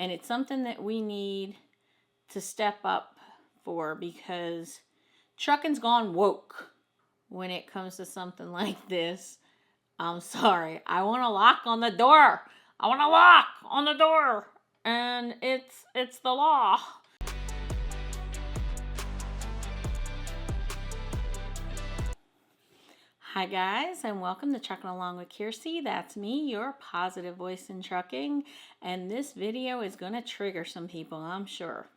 And it's something that we need to step up for, because trucking's gone woke when it comes to something like this. I'm sorry. I want to lock on the door. I want to lock on the door. And it's the law. Hi guys, and welcome to Trucking Along with Kearsey. That's me, your positive voice in trucking. And this video is going to trigger some people, I'm sure.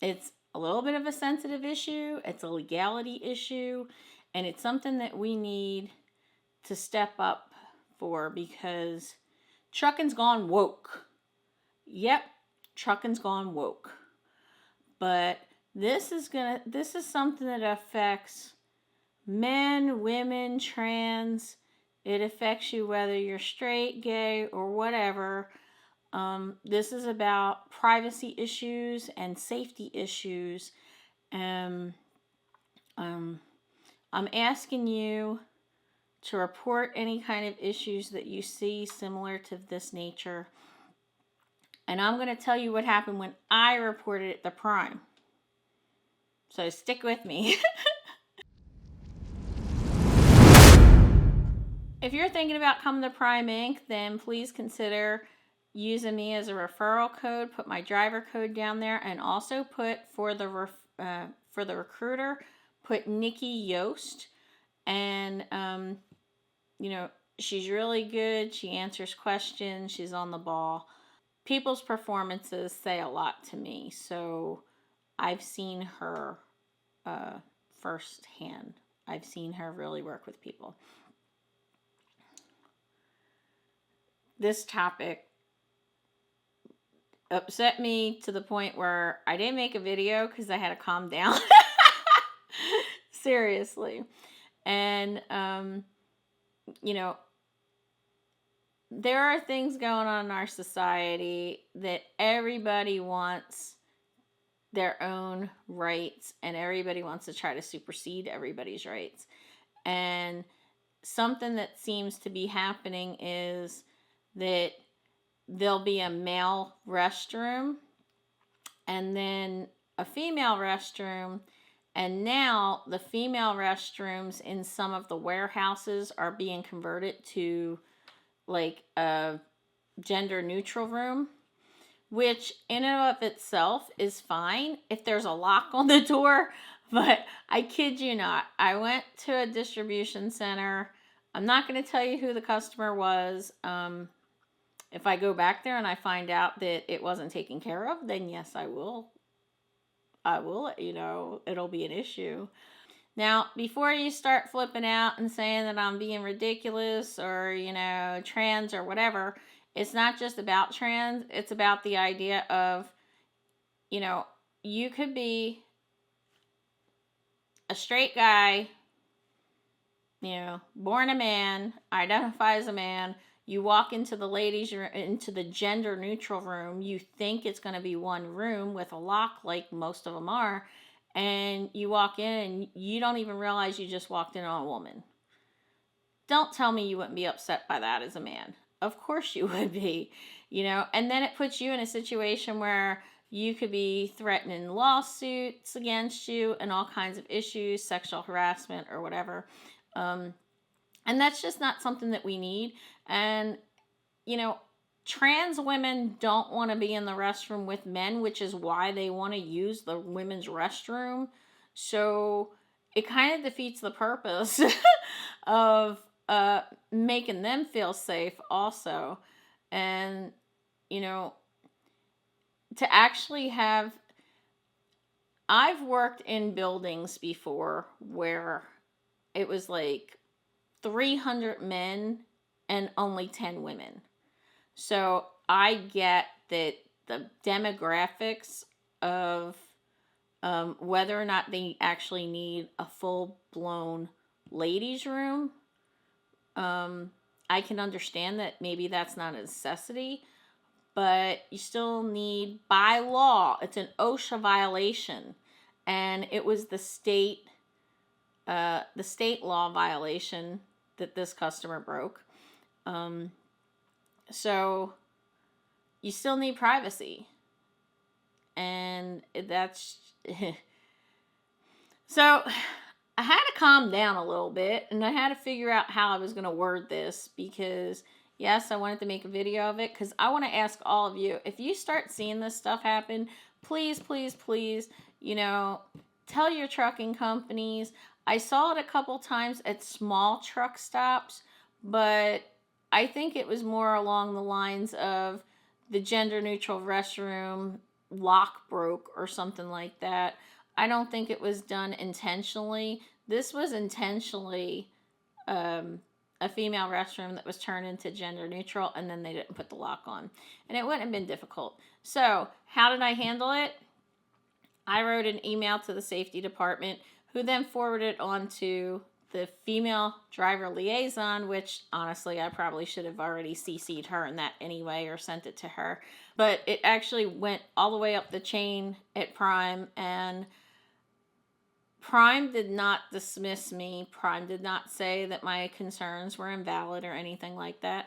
It's a little bit of a sensitive issue. It's a legality issue. And it's something that we need to step up for, because trucking's gone woke. Yep, trucking's gone woke. But this is something that affects men, women, trans. It affects you whether you're straight, gay, or whatever. This is about privacy issues and safety issues. I'm asking you to report any kind of issues that you see similar to this nature. And I'm going to tell you what happened when I reported it to Prime. So stick with me. If you're thinking about coming to Prime Inc., then please consider using me as a referral code. Put my driver code down there, and also put for the recruiter, put Nikki Yost. And she's really good. She answers questions. She's on the ball. People's performances say a lot to me, so I've seen her firsthand. I've seen her really work with people. This topic upset me to the point where I didn't make a video because I had to calm down. Seriously. And, there are things going on in our society that everybody wants their own rights, and everybody wants to try to supersede everybody's rights. And something that seems to be happening is that there'll be a male restroom and then a female restroom. And now the female restrooms in some of the warehouses are being converted to like a gender neutral room, which in and of itself is fine if there's a lock on the door. But I kid you not, I went to a distribution center. I'm not going to tell you who the customer was. If I go back there and I find out that it wasn't taken care of, then yes, I will let you know. It'll be an issue. Now, before you start flipping out and saying that I'm being ridiculous or, trans or whatever, it's not just about trans. It's about the idea of, you could be a straight guy, born a man, identify as a man. You walk into the into the gender neutral room. You think it's going to be one room with a lock like most of them are. And you walk in and you don't even realize you just walked in on a woman. Don't tell me you wouldn't be upset by that as a man. Of course you would be, And then it puts you in a situation where you could be threatening lawsuits against you and all kinds of issues, sexual harassment or whatever. And that's just not something that we need. And, trans women don't want to be in the restroom with men, which is why they want to use the women's restroom. So it kind of defeats the purpose of making them feel safe also. And, to actually have... I've worked in buildings before where it was like 300 men and only 10 women. So I get that the demographics of whether or not they actually need a full-blown ladies' room, I can understand that maybe that's not a necessity, but you still need, by law, it's an OSHA violation, and it was the state law violation that this customer broke. So you still need privacy. And that's... So, I had to calm down a little bit, and I had to figure out how I was going to word this, because, yes, I wanted to make a video of it, because I want to ask all of you, if you start seeing this stuff happen, please, please, please, tell your trucking companies. I saw it a couple times at small truck stops, but I think it was more along the lines of the gender-neutral restroom lock broke or something like that. I don't think it was done intentionally. This was intentionally a female restroom that was turned into gender neutral, and then they didn't put the lock on. And it wouldn't have been difficult. So, how did I handle it? I wrote an email to the safety department, who then forwarded it on to the female driver liaison, which honestly I probably should have already CC'd her in that anyway, or sent it to her. But it actually went all the way up the chain at Prime, and Prime did not dismiss me. Prime did not say that my concerns were invalid or anything like that.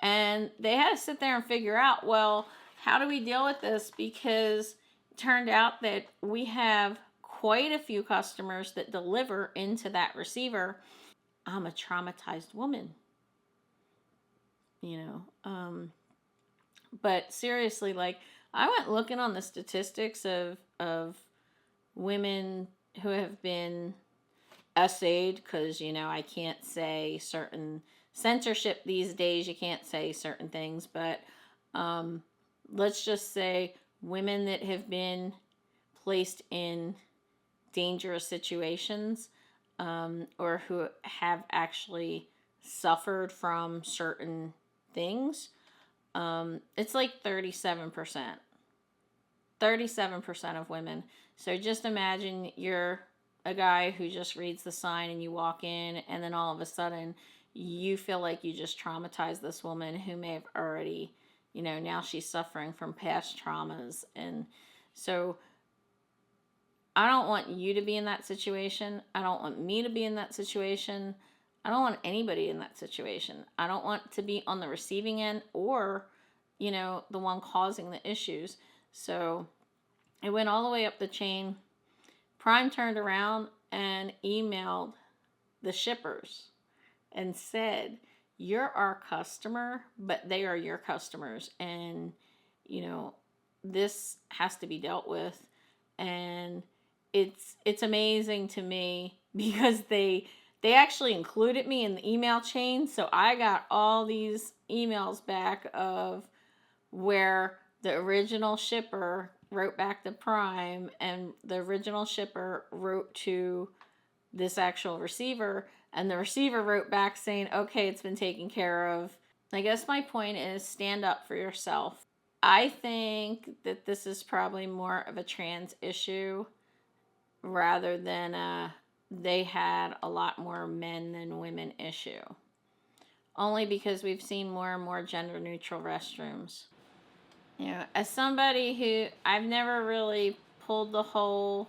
And they had to sit there and figure out, well, how do we deal with this? Because it turned out that we have quite a few customers that deliver into that receiver. I'm a traumatized woman, But seriously, like, I went looking on the statistics of women who have been essayed, because, I can't say certain censorship these days. You can't say certain things, but let's just say women that have been placed in dangerous situations, or who have actually suffered from certain things. It's like 37%. 37% of women. So just imagine you're a guy who just reads the sign and you walk in, and then all of a sudden you feel like you just traumatized this woman who may have already, now she's suffering from past traumas. And so I don't want you to be in that situation. I don't want me to be in that situation. I don't want anybody in that situation. I don't want to be on the receiving end, or, the one causing the issues. So it went all the way up the chain. Prime turned around and emailed the shippers and said, you're our customer, but they are your customers. And, this has to be dealt with. And it's amazing to me, because they actually included me in the email chain. So I got all these emails back of where the original shipper wrote back to Prime, and the original shipper wrote to this actual receiver, and the receiver wrote back saying, okay, it's been taken care of. I guess my point is, stand up for yourself. I think that this is probably more of a trans issue, rather than they had a lot more men than women issue. Only because we've seen more and more gender neutral restrooms. As somebody who, I've never really pulled the whole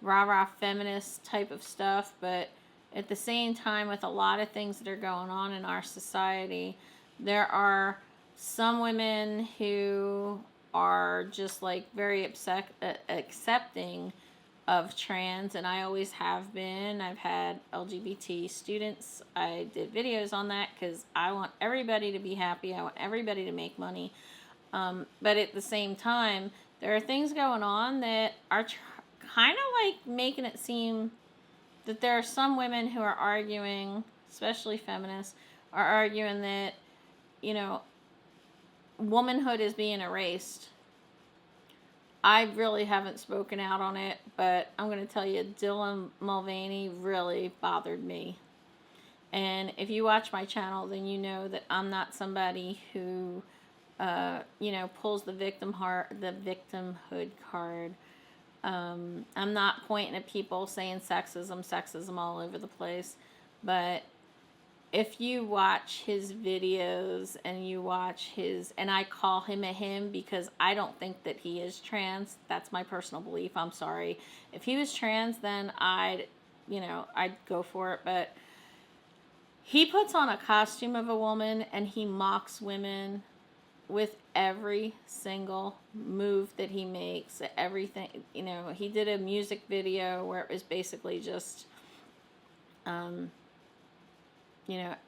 rah-rah feminist type of stuff, but at the same time, with a lot of things that are going on in our society, there are some women who are just like very accepting of trans, and I always have been. I've had LGBT students. I did videos on that because I want everybody to be happy. I want everybody to make money. But at the same time, there are things going on that are kind of like making it seem that there are some women who are arguing, especially feminists, are arguing that, womanhood is being erased. I really haven't spoken out on it, but I'm going to tell you, Dylan Mulvaney really bothered me. And if you watch my channel, then you know that I'm not somebody who, pulls the victimhood card. I'm not pointing at people saying sexism all over the place. But if you watch his videos and I call him a him because I don't think that he is trans. That's my personal belief. I'm sorry. If he was trans, then I'd go for it. But he puts on a costume of a woman and he mocks women with every single move that he makes, everything. He did a music video where it was basically just,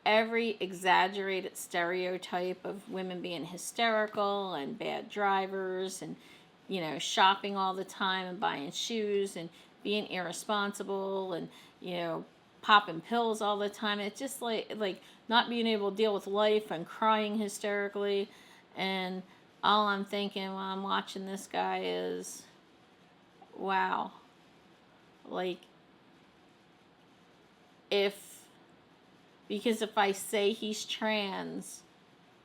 every exaggerated stereotype of women being hysterical and bad drivers and, shopping all the time and buying shoes and being irresponsible and, popping pills all the time. It's just like not being able to deal with life and crying hysterically. And all I'm thinking while I'm watching this guy is, wow, because if I say he's trans,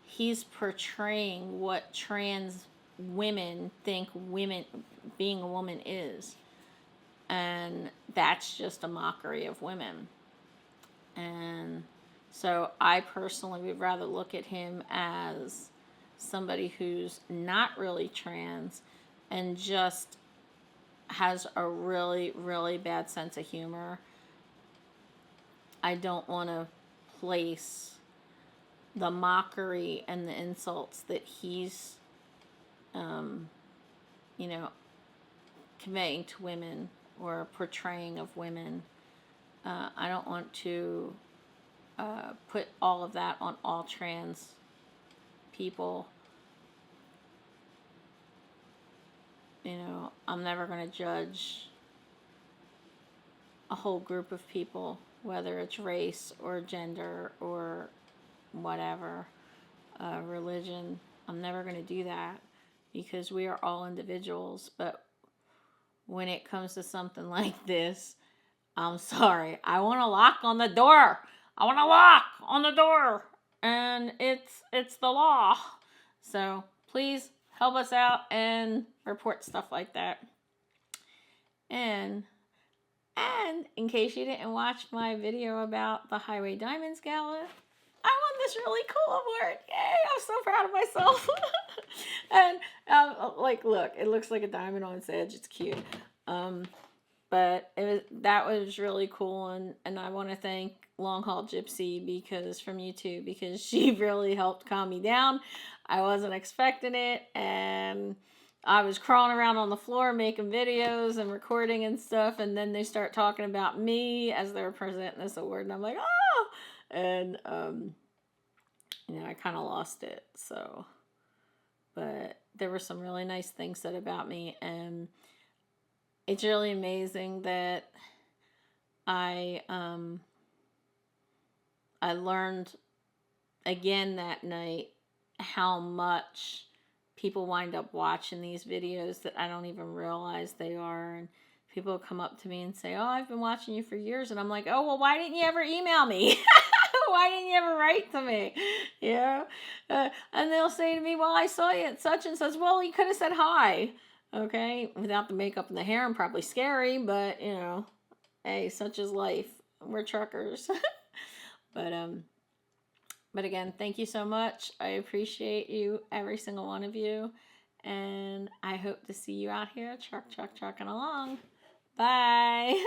he's portraying what trans women think being a woman is. And that's just a mockery of women. And so I personally would rather look at him as somebody who's not really trans and just has a really, really bad sense of humor. I don't want to place the mockery and the insults that he's, conveying to women or portraying of women. I don't want to put all of that on all trans people. I'm never going to judge a whole group of people, whether it's race or gender or whatever, religion. I'm never going to do that because we are all individuals. But when it comes to something like this, I'm sorry. I want to lock on the door. I want to lock on the door. And it's the law. So please help us out and report stuff like that. And in case you didn't watch my video about the Highway Diamonds Gala, I won this really cool award. Yay, I'm so proud of myself. And look, it looks like a diamond on its edge. It's cute. But that was really cool, and I want to thank Long Haul Gypsy from YouTube because she really helped calm me down. I wasn't expecting it, and I was crawling around on the floor making videos and recording and stuff, and then they start talking about me as they were presenting this award, and I'm like, oh! And, I kind of lost it, so. But there were some really nice things said about me, and it's really amazing that I learned again that night how much people wind up watching these videos that I don't even realize they are. And people come up to me and say, oh, I've been watching you for years. And I'm like, oh, well, why didn't you ever email me? Why didn't you ever write to me? And they'll say to me, well, I saw you at such and such. Well, you could have said hi. Okay, without the makeup and the hair, I'm probably scary, but, hey, such is life. We're truckers. But again, thank you so much. I appreciate you, every single one of you. And I hope to see you out here trucking along. Bye.